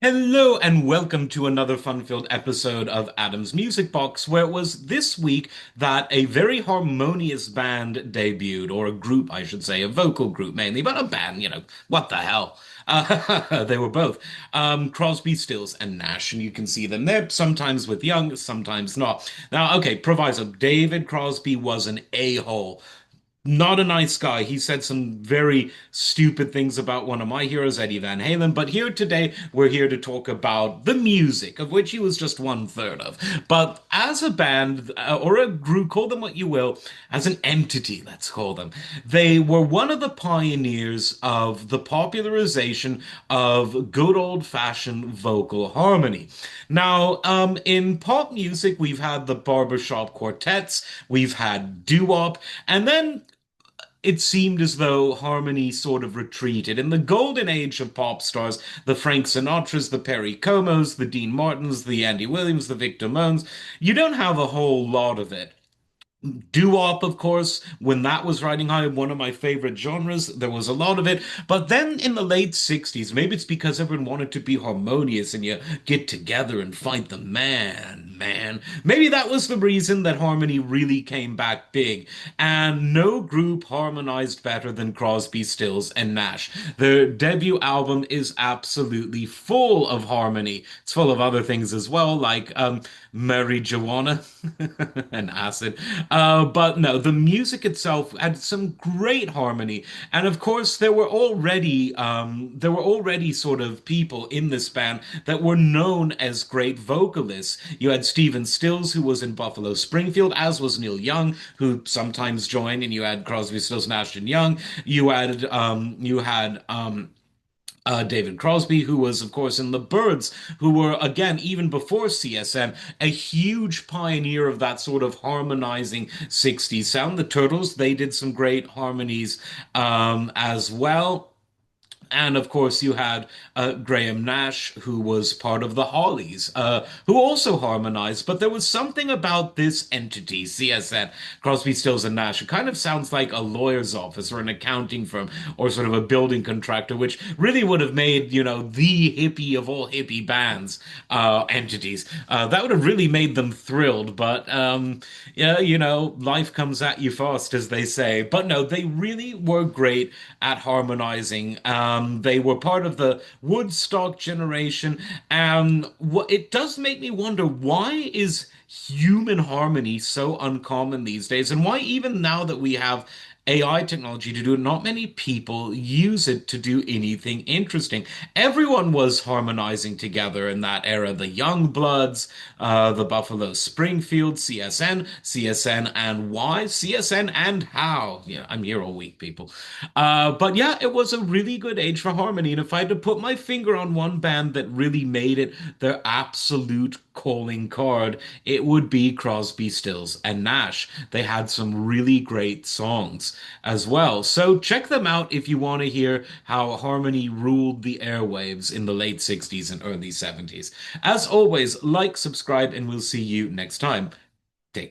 Hello and welcome to another fun-filled episode of Adam's Music Box, where it was this week that a very harmonious band debuted, or a group, I should say, a vocal group mainly, but a band, what the hell? They were both. Crosby, Stills, and Nash, and you can see them there, sometimes with Young, sometimes not. Now, okay, proviso, David Crosby was an a-hole. Not a nice guy. He said some very stupid things about one of my heroes, Eddie Van Halen. But here today, we're here to talk about the music, of which he was just one third of. But as a band, or a group, call them what you will, as an entity, let's call them, they were one of the pioneers of the popularization of good old fashioned vocal harmony. Now, in pop music, we've had the barbershop quartets, we've had doo-wop, and then it seemed as though harmony sort of retreated. In the golden age of pop stars, the Frank Sinatras, the Perry Comos, the Dean Martins, the Andy Williams, the Victor Moans, you don't have a whole lot of it. Doo-wop, of course, when that was riding high, one of my favorite genres, there was a lot of it. But then in the late 60s, maybe it's because everyone wanted to be harmonious and you get together and fight the man. Maybe that was the reason that harmony really came back big. And no group harmonized better than Crosby, Stills, and Nash. Their debut album is absolutely full of harmony. It's full of other things as well, like marijuana and acid. But no, the music itself had some great harmony, and of course there were already sort of people in this band that were known as great vocalists. You had Stephen Stills, who was in Buffalo Springfield, as was Neil Young, who sometimes joined, and you had Crosby, Stills, Nash and Young. You had David Crosby, who was, of course, in the Byrds, who were, again, even before CSN, a huge pioneer of that sort of harmonizing 60s sound. The Turtles, they did some great harmonies as well. And of course, you had Graham Nash, who was part of the Hollies, who also harmonized. But there was something about this entity, CSN, Crosby, Stills, and Nash. It kind of sounds like a lawyer's office or an accounting firm or sort of a building contractor, which really would have made, the hippie of all hippie bands entities. That would have really made them thrilled. But yeah, life comes at you fast, as they say. But no, they really were great at harmonizing. They were part of the Woodstock generation. What it does make me wonder, why is human harmony so uncommon these days? And why, even now that we have AI technology to do it, not many people use it to do anything interesting. Everyone was harmonizing together in that era. The Youngbloods, the Buffalo Springfield, CSN and why, CSN and how. Yeah, I'm here all week, people. But yeah, it was a really good age for harmony. And if I had to put my finger on one band that really made it their absolute calling card, it would be Crosby, Stills, and Nash. They had some really great songs as well. So check them out if you want to hear how harmony ruled the airwaves in the late 60s and early 70s. As always, like, subscribe, and we'll see you next time. Take care.